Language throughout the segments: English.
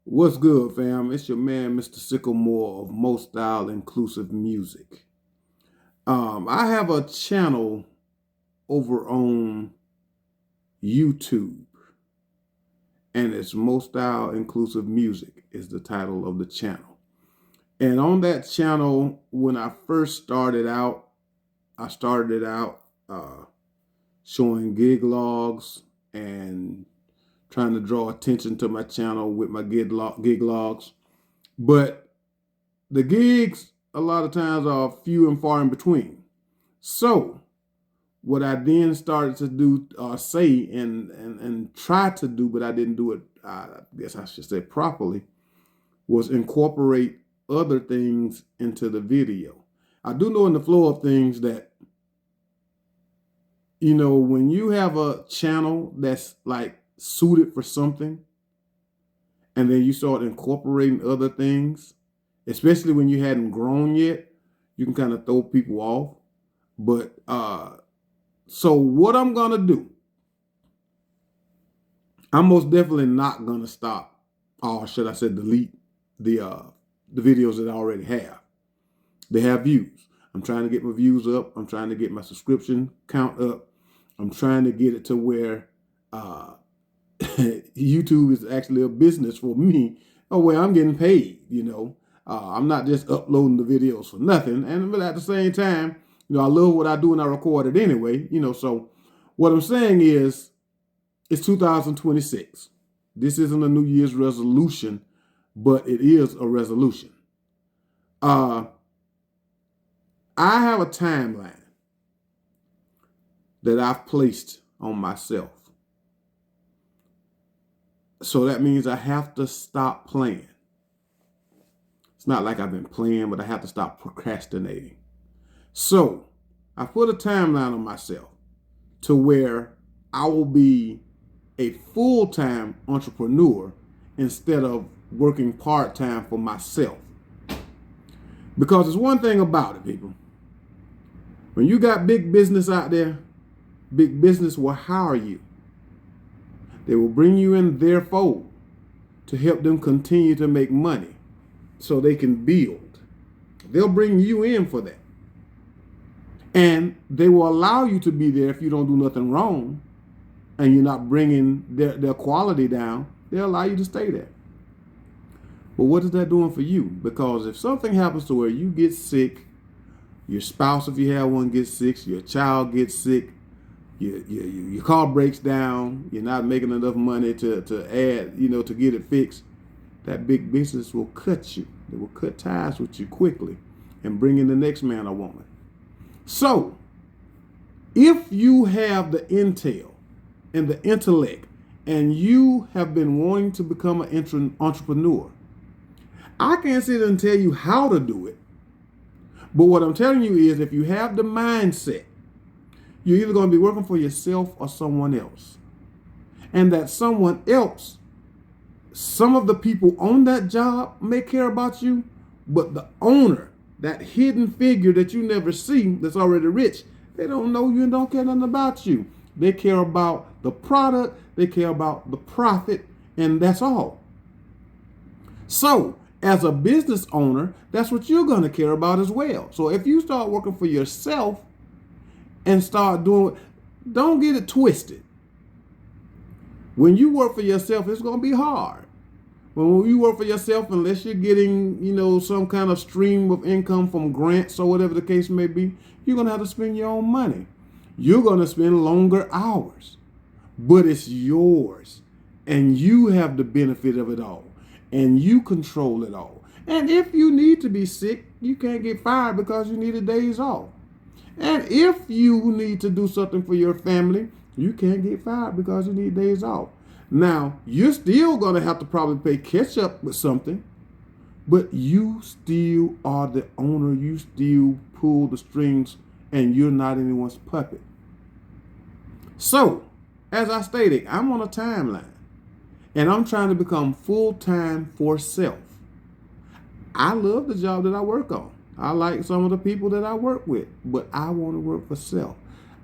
What's good, fam? It's your man, Mr. Sycamore of Most Style Inclusive Music. I have a channel over on YouTube, and it's Most Style Inclusive Music is the title of the channel. And on that channel, when I first started out, I started it out showing gig logs and trying to draw attention to my channel with my gig logs. But the gigs a lot of times are few and far in between. So what I then started to do, say, and try to do, but I didn't do it, I guess I should say properly, was incorporate other things into the video. I do know in the flow of things that, when you have a channel that's like suited for something, and then you start incorporating other things, especially when you hadn't grown yet, you can kind of throw people off. But so what I'm gonna do, I'm most definitely not gonna stop, or should I say delete the videos that I already have. They have views. I'm trying to get my views up. I'm trying to get my subscription count up. I'm trying to get it to where YouTube is actually a business for me, where I'm getting paid. I'm not just uploading the videos for nothing. But at the same time, I love what I do and I record it anyway. So what I'm saying is, it's 2026. This isn't a New Year's resolution, but it is a resolution. I have a timeline that I've placed on myself. So that means I have to stop playing. It's not like I've been playing, but I have to stop procrastinating. So I put a timeline on myself to where I will be a full-time entrepreneur instead of working part-time for myself. Because there's one thing about it, people. When you got big business out there, big business will hire you. They will bring you in their fold to help them continue to make money so they can build. They'll bring you in for that. And they will allow you to be there if you don't do nothing wrong and you're not bringing their quality down. They'll allow you to stay there. But what is that doing for you? Because if something happens to where you get sick, your spouse, if you have one, gets sick, your child gets sick, your car breaks down, you're not making enough money to add, to get it fixed, that big business will cut you. They will cut ties with you quickly and bring in the next man or woman. So, if you have the intel and the intellect and you have been wanting to become an entrepreneur, I can't sit and tell you how to do it. But what I'm telling you is, if you have the mindset, you're either going to be working for yourself or someone else. And that someone else, some of the people on that job may care about you, but the owner, that hidden figure that you never see that's already rich, they don't know you and don't care nothing about you. They care about the product, they care about the profit, and that's all. So, as a business owner, that's what you're going to care about as well. So if you start working for yourself and start doing, don't get it twisted. When you work for yourself, it's going to be hard. When you work for yourself, unless you're getting, some kind of stream of income from grants or whatever the case may be, you're going to have to spend your own money. You're going to spend longer hours, but it's yours. And you have the benefit of it all. And you control it all. And if you need to be sick, you can't get fired because you needed days off. And if you need to do something for your family, you can't get fired because you need days off. Now, you're still going to have to probably pay catch up with something, but you still are the owner. You still pull the strings, and you're not anyone's puppet. So, as I stated, I'm on a timeline, and I'm trying to become full-time for self. I love the job that I work on. I like some of the people that I work with, but I want to work for self.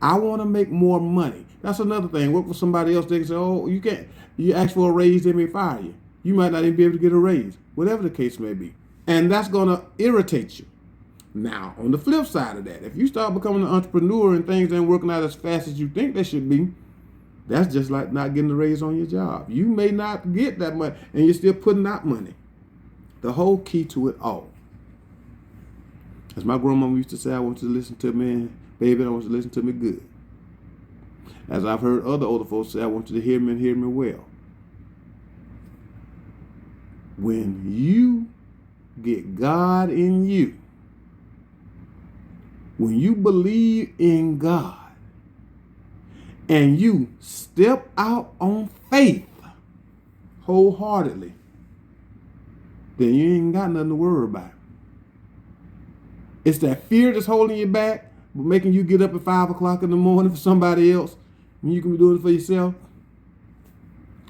I want to make more money. That's another thing. Work for somebody else, they can say, oh, you can't. You ask for a raise, they may fire you. You might not even be able to get a raise, whatever the case may be. And that's going to irritate you. Now, on the flip side of that, if you start becoming an entrepreneur and things ain't working out as fast as you think they should be, that's just like not getting a raise on your job. You may not get that much, and you're still putting out money. The whole key to it all. As my grandmama used to say, I want you to listen to me, baby, I want you to listen to me good. As I've heard other older folks say, I want you to hear me and hear me well. When you get God in you, when you believe in God, and you step out on faith wholeheartedly, then you ain't got nothing to worry about. It's that fear that's holding you back, making you get up at 5 o'clock in the morning for somebody else, when you can be doing it for yourself.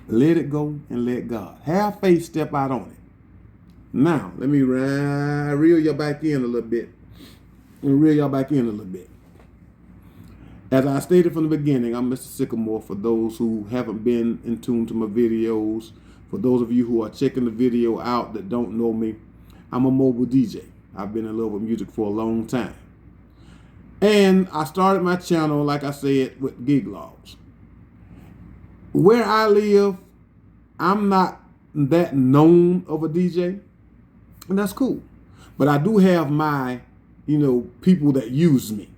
Let it go and let God. Have faith, step out on it. Now, let me reel you back in a little bit. As I stated from the beginning, I'm Mr. Sycamore. For those who haven't been in tune to my videos, for those of you who are checking the video out that don't know me, I'm a mobile DJ. I've been in love with music for a long time. And I started my channel, like I said, with gig logs. Where I live, I'm not that known of a DJ, and that's cool. But I do have my, people that use me.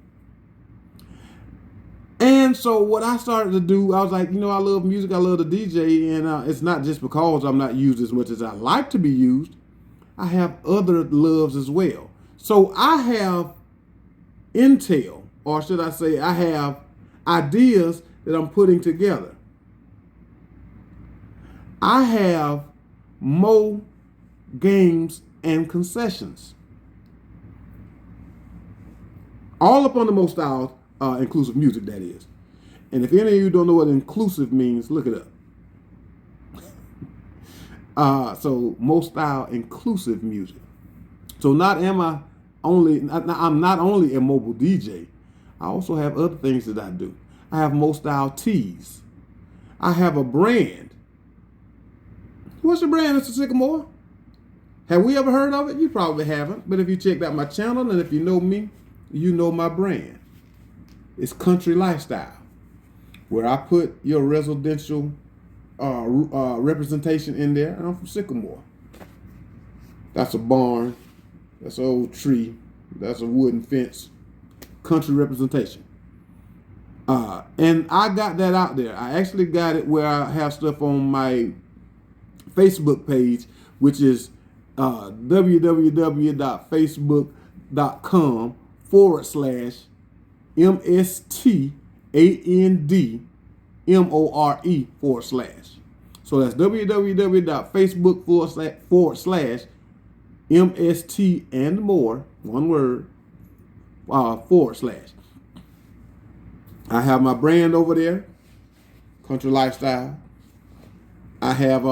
And so what I started to do, I was like, I love music, I love the DJ, and it's not just because I'm not used as much as I like to be used. I have other loves as well. So I have intel, or should I say I have ideas that I'm putting together. I have more games and concessions. All up on the Mo Style inclusive music, that is. And if any of you don't know what inclusive means, look it up. So Mo Style inclusive music. So I'm not only a mobile DJ, I also have other things that I do. I have Mo Style tees. I have a brand. What's your brand, Mr. Sycamore? Have we ever heard of it? You probably haven't. But if you checked out my channel and if you know me, you know my brand. It's Country Lifestyle, where I put your residential representation in there. And I'm from Sycamore. That's a barn. That's an old tree. That's a wooden fence. Country representation. And I got that out there. I actually got it where I have stuff on my Facebook page, which is www.facebook.com/MSTANDMORE/. So that's www.facebook.com/MST and more, one word, /. I have my brand over there, Country Lifestyle. I have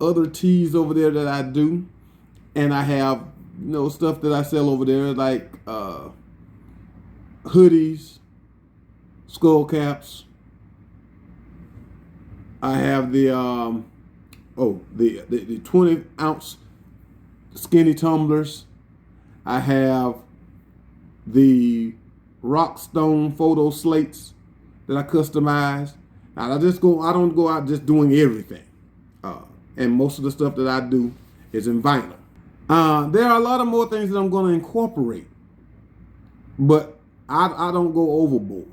other teas over there that I do, and I have stuff that I sell over there like hoodies, skull caps. I have the 20-ounce skinny tumblers. I have the Rockstone photo slates that I customize. Now I don't go out just doing everything. And most of the stuff that I do is in vinyl. There are a lot of more things that I'm going to incorporate, but I don't go overboard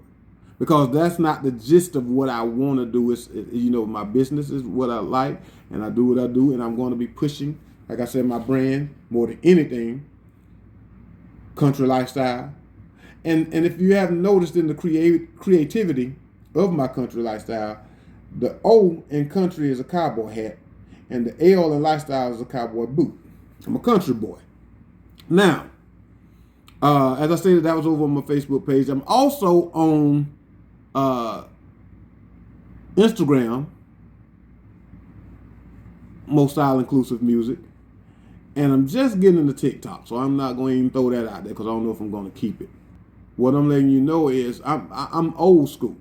because that's not the gist of what I want to do. Is my business is what I like, and I do what I do, and I'm going to be pushing, like I said, my brand more than anything. Country Lifestyle, and if you haven't noticed in the creativity of my Country Lifestyle, the O in country is a cowboy hat, and the L in lifestyle is a cowboy boot. I'm a country boy. Now, as I stated, that was over on my Facebook page. I'm also on Instagram, Mo Style Inclusive Music, and I'm just getting into TikTok, so I'm not going to even throw that out there because I don't know if I'm going to keep it. What I'm letting you know is I'm old school.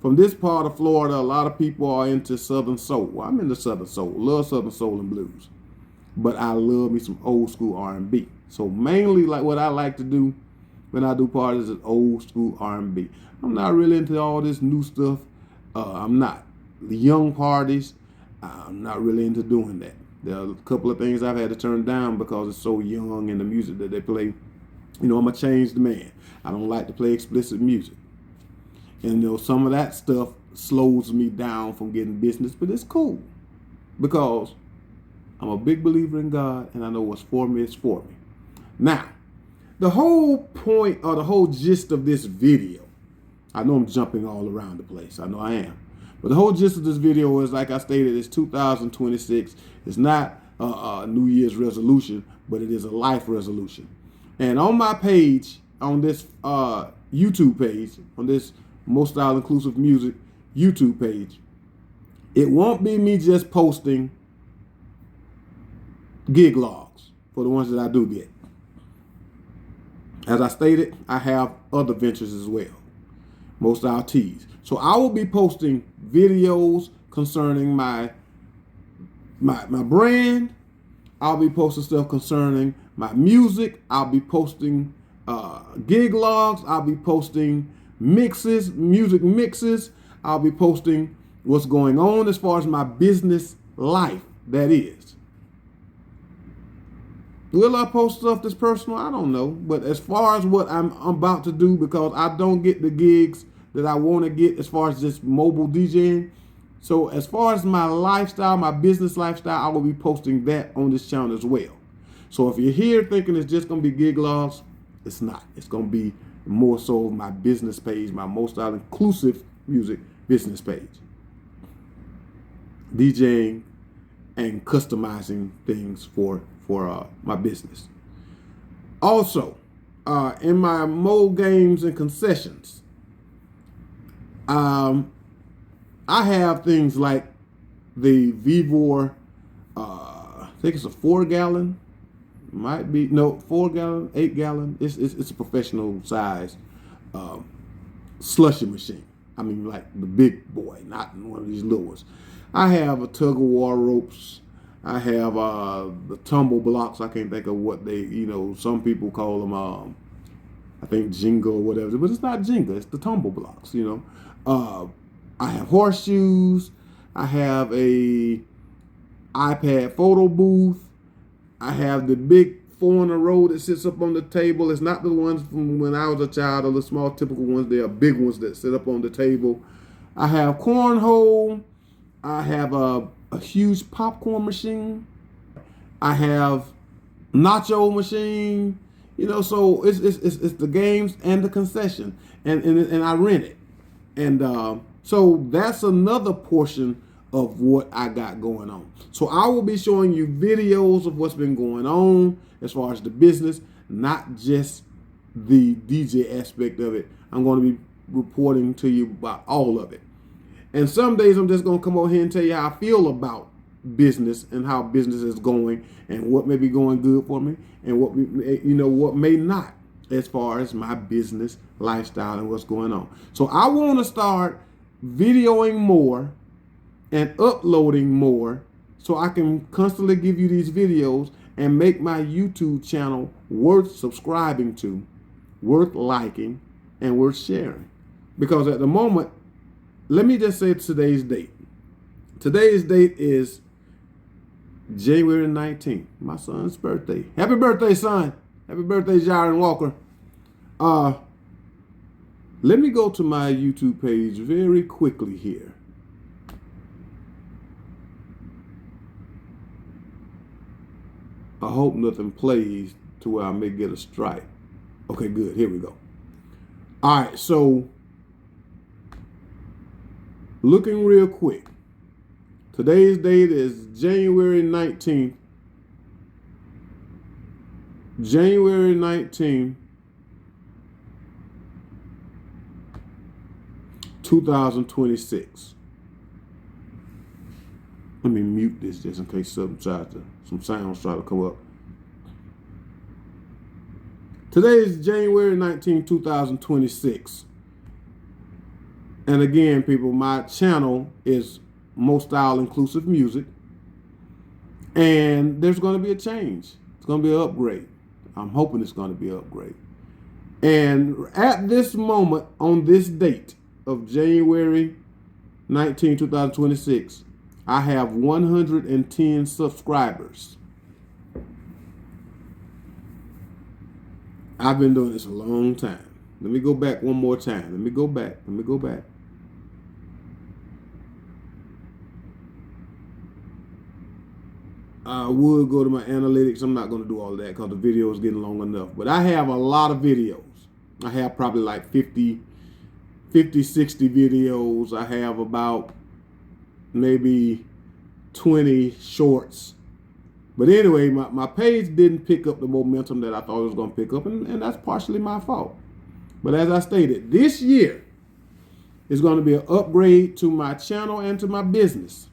from this part of Florida, a lot of people are into Southern soul. Well, I'm into Southern soul, love Southern soul and blues, but I love me some old school R&B. So mainly, like what I like to do when I do parties is old school R&B. I'm not really into all this new stuff. I'm not. The young parties, I'm not really into doing that. There are a couple of things I've had to turn down because it's so young and the music that they play. You know, I'm a changed man. I don't like to play explicit music. And you know, some of that stuff slows me down from getting business, but it's cool because I'm a big believer in God and I know what's for me is for me. Now, the whole point or the whole gist of this video, I know I'm jumping all around the place. I know I am. But the whole gist of this video is, like I stated, it's 2026. It's not a New Year's resolution, but it is a life resolution. And on my page, on this YouTube page, on this Most Style Inclusive Music YouTube page, it won't be me just posting gig logs for the ones that I do get. As I stated, I have other ventures as well. Most Style Tees. So I will be posting videos concerning my brand. I'll be posting stuff concerning my music. I'll be posting gig logs. I'll be posting mixes, music mixes. I'll be posting what's going on as far as my business life, that is. Will I post stuff that's personal? I don't know. But as far as what I'm about to do, because I don't get the gigs that I want to get as far as just mobile DJing. So as far as my lifestyle, my business lifestyle, I will be posting that on this channel as well. So if you're here thinking it's just going to be gig logs, it's not. It's going to be more so my business page, my Most Style Inclusive Music business page. DJing and customizing things for my business. Also, in my mobile games and concessions, I have things like the Vivor, I think it's a 4-gallon, might be, no, 4-gallon, 8-gallon. It's a professional size slushy machine. I mean, like the big boy, not one of these little ones. I have a tug of war ropes. I have the tumble blocks. I can't think of what they, some people call them, I think Jenga or whatever, but it's not Jenga, it's the tumble blocks, I have horseshoes. I have a iPad photo booth. I have the big 4-in-a-row that sits up on the table. It's not the ones from when I was a child or the small typical ones. They are big ones that sit up on the table. I have cornhole. I have a huge popcorn machine. I have nacho machine. So it's the games and the concession, and I rent it, and so that's another portion of what I got going on. So I will be showing you videos of what's been going on as far as the business, not just the DJ aspect of it. I'm going to be reporting to you about all of it. And some days I'm just going to come over here and tell you how I feel about business and how business is going and what may be going good for me and what what may not as far as my business lifestyle and what's going on. So I want to start videoing more and uploading more so I can constantly give you these videos and make my YouTube channel worth subscribing to, worth liking, and worth sharing. Because at the moment, let me just say today's date. Today's date is January 19th, my son's birthday. Happy birthday, son. Happy birthday, Jaron Walker. Let me go to my YouTube page very quickly here. I hope nothing plays to where I may get a strike. Okay, good. Here we go. All right, so looking real quick. Today's date is January 19th. January 19th, 2026. Let me mute this just in case some sounds try to come up. Today is January 19, 2026. And again, people, my channel is Most Style Inclusive Music. And there's going to be a change. It's going to be an upgrade. I'm hoping it's going to be an upgrade. And at this moment, on this date of January 19, 2026, I have 110 subscribers. I've been doing this a long time. Let me go back one more time. Let me go back. I would go to my analytics. I'm not going to do all that because the video is getting long enough. But I have a lot of videos. I have probably like 50, 60 videos. I have about maybe 20 shorts. But anyway, my page didn't pick up the momentum that I thought it was going to pick up. And that's partially my fault. But as I stated, this year is going to be an upgrade to my channel and to my business.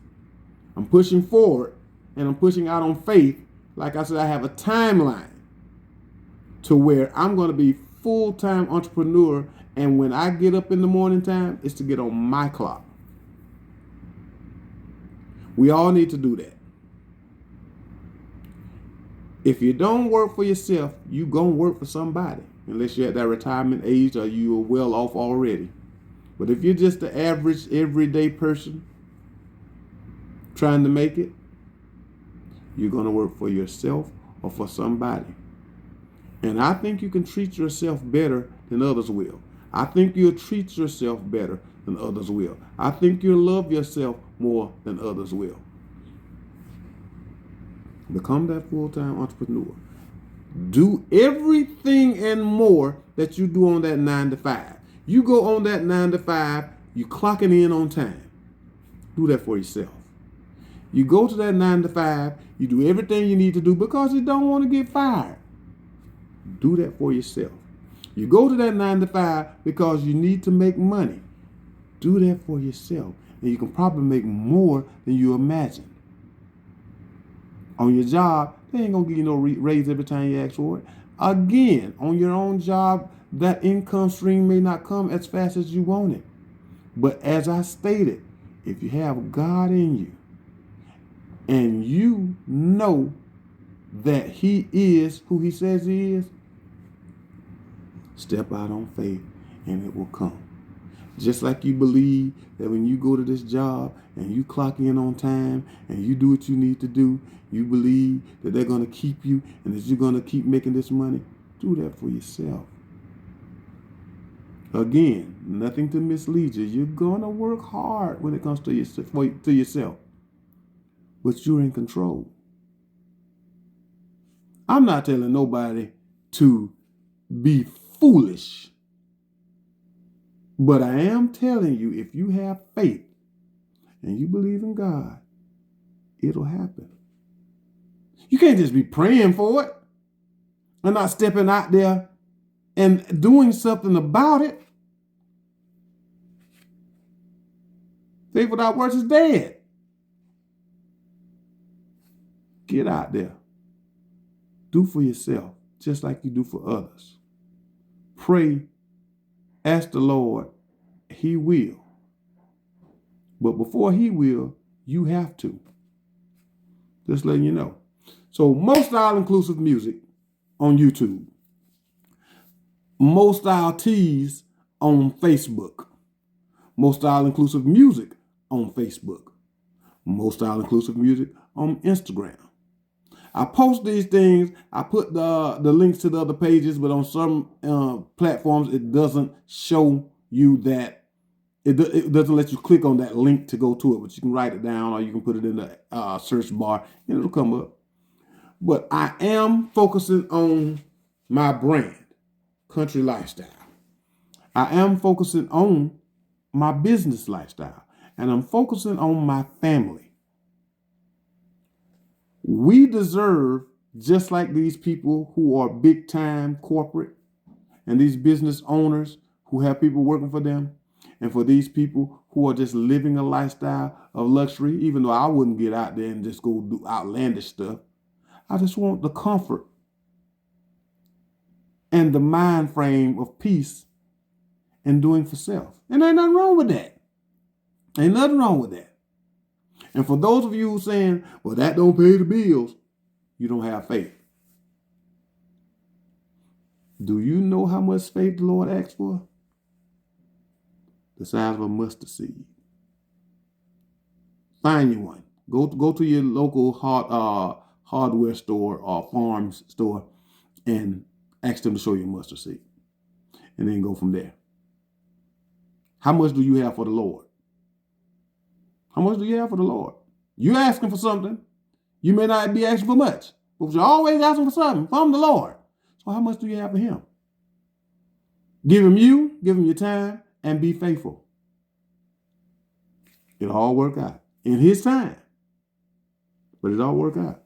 I'm pushing forward. And I'm pushing out on faith. Like I said, I have a timeline to where I'm going to be full-time entrepreneur. And when I get up in the morning time, it's to get on my clock. We all need to do that. If you don't work for yourself, you going to work for somebody. Unless you're at that retirement age or you are well off already. But if you're just the average, everyday person trying to make it, you're going to work for yourself or for somebody. And I think you can treat yourself better than others will. I think you'll treat yourself better than others will. I think you'll love yourself more than others will. Become that full-time entrepreneur. Do everything and more that you do on that 9 to 5. You go on that 9 to 5, you clocking in on time. Do that for yourself. You go to that 9 to 5, you do everything you need to do because you don't want to get fired. Do that for yourself. You go to that 9 to 5 because you need to make money. Do that for yourself. And you can probably make more than you imagine. On your job, they ain't going to give you no raise every time you ask for it. Again, on your own job, that income stream may not come as fast as you want it. But as I stated, if you have God in you, and you know that he is who he says he is, step out on faith and it will come. Just like you believe that when you go to this job and you clock in on time and you do what you need to do, you believe that they're going to keep you and that you're going to keep making this money. Do that for yourself. Again, nothing to mislead you. You're going to work hard when it comes to yourself. But you're in control. I'm not telling nobody to be foolish. But I am telling you, if you have faith and you believe in God, it'll happen. You can't just be praying for it and not stepping out there and doing something about it. Faith without works is dead. Get out there. Do for yourself, just like you do for others. Pray, ask the Lord, he will. But before he will, you have to. Just letting you know. So, Most Style Inclusive Music on YouTube. Most Style Tees on Facebook. Most Style Inclusive Music on Facebook. Most Style Inclusive Music on Instagram. I post these things. I put the links to the other pages, but on some platforms, it doesn't show you that. It doesn't let you click on that link to go to it, but you can write it down or you can put it in the search bar and it'll come up. But I am focusing on my brand, Country Lifestyle. I am focusing on my business lifestyle, and I'm focusing on my family. We deserve, just like these people who are big time corporate and these business owners who have people working for them, and for these people who are just living a lifestyle of luxury, even though I wouldn't get out there and just go do outlandish stuff. I just want the comfort and the mind frame of peace and doing for self. And ain't nothing wrong with that. Ain't nothing wrong with that. And for those of you who are saying, well, that don't pay the bills, you don't have faith. Do you know how much faith the Lord asks for? The size of a mustard seed. Find you one. Go to your local hardware store or farm store and ask them to show you a mustard seed. And then go from there. How much do you have for the Lord? How much do you have for the Lord? You're asking for something. You may not be asking for much, but you're always asking for something from the Lord. So how much do you have for him? Give him you, give him your time, and be faithful. It'll all work out in his time. But it all work out.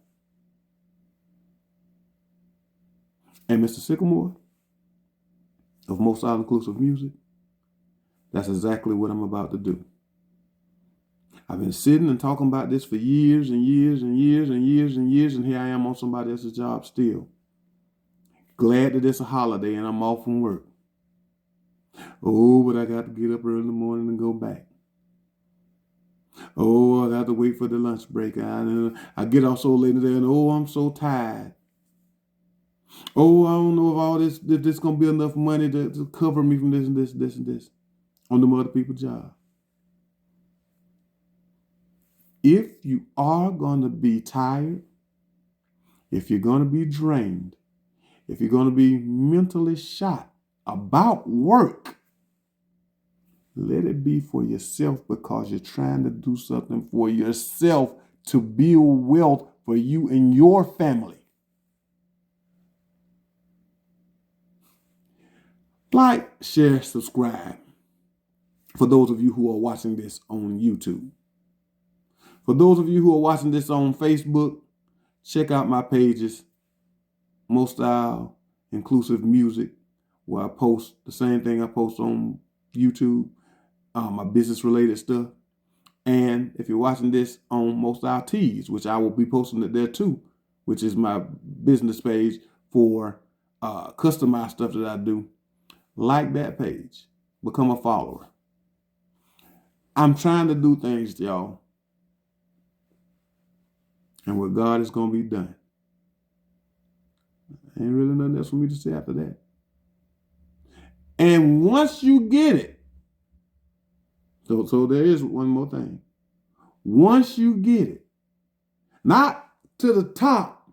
And Mr. Sycamore of Most All Inclusive Music, that's exactly what I'm about to do. I've been sitting and talking about this for years and years and years and years and years, and here I am on somebody else's job still. Glad that it's a holiday and I'm off from work. Oh, but I got to get up early in the morning and go back. Oh, I got to wait for the lunch break. I get off so late today, and oh, I'm so tired. Oh, I don't know if all this going to be enough money to cover me from this and this and this and this on them other people's job. If you are going to be tired, if you're going to be drained, if you're going to be mentally shot about work, let it be for yourself, because you're trying to do something for yourself to build wealth for you and your family. Like, share, subscribe. For those of you who are watching this on YouTube. For those of you who are watching this on Facebook, check out my pages, Most Style Inclusive Music, where I post the same thing I post on YouTube, my business-related stuff. And if you're watching this on Most Style Tees, which I will be posting it there too, which is my business page for customized stuff that I do, like that page. Become a follower. I'm trying to do things, y'all. And with God, it's going to be done. Ain't really nothing else for me to say after that. And once you get it, so there is one more thing. Once you get it, not to the top,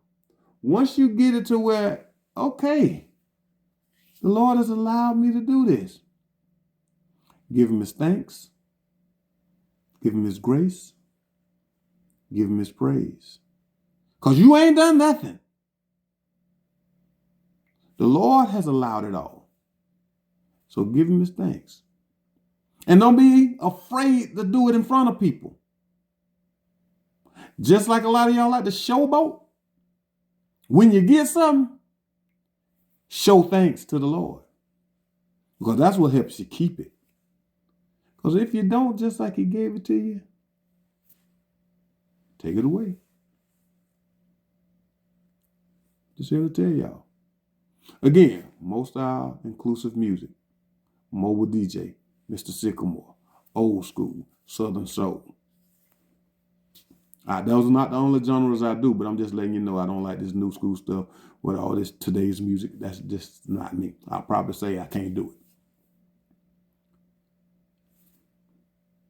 once you get it to where, okay, the Lord has allowed me to do this, give him his thanks, give him his grace, give him his praise. Because you ain't done nothing. The Lord has allowed it all. So give him his thanks. And don't be afraid to do it in front of people. Just like a lot of y'all like to showboat. When you get something, show thanks to the Lord. Because that's what helps you keep it. Because if you don't, just like he gave it to you, take it away. Just here to tell y'all. Again, Most Style Inclusive Music. Mobile DJ, Mr. Sycamore. Old school, Southern Soul. Those are not the only genres I do, but I'm just letting you know I don't like this new school stuff with all this today's music. That's just not me. I'll probably say I can't do it.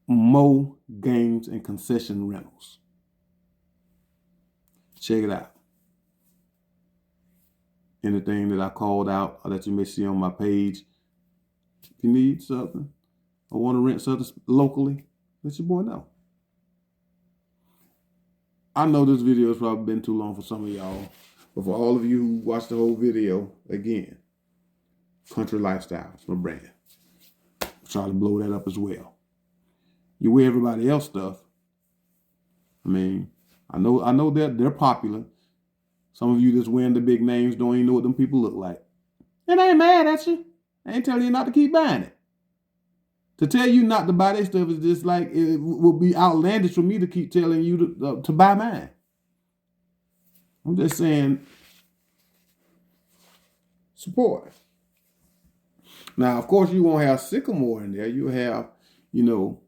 Mo Games and Concession Rentals. Check it out. Anything that I called out or that you may see on my page, if you need something or want to rent something locally, let your boy know. I know this video has probably been too long for some of y'all, but for all of you who watched the whole video, again, Country Lifestyle, it's my brand. I'm trying to blow that up as well. You wear everybody else stuff. I mean, I know that they're popular. Some of you that's wearing the big names don't even know what them people look like. And I ain't mad at you. I ain't telling you not to keep buying it. To tell you not to buy that stuff is just like, it will be outlandish for me to keep telling you to buy mine. I'm just saying, support. Now, of course, you won't have sycamore in there. You have, you know,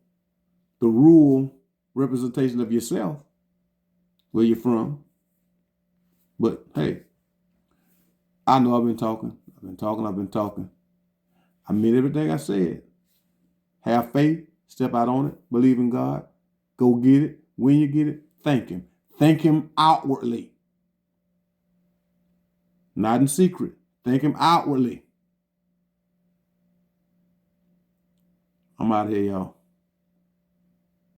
the rural representation of yourself, where you're from. But hey, I know I've been talking. I've been talking. I meant everything I said. Have faith, step out on it, believe in God, go get it. When you get it, thank Him. Thank Him outwardly, not in secret. Thank Him outwardly. I'm out here, y'all.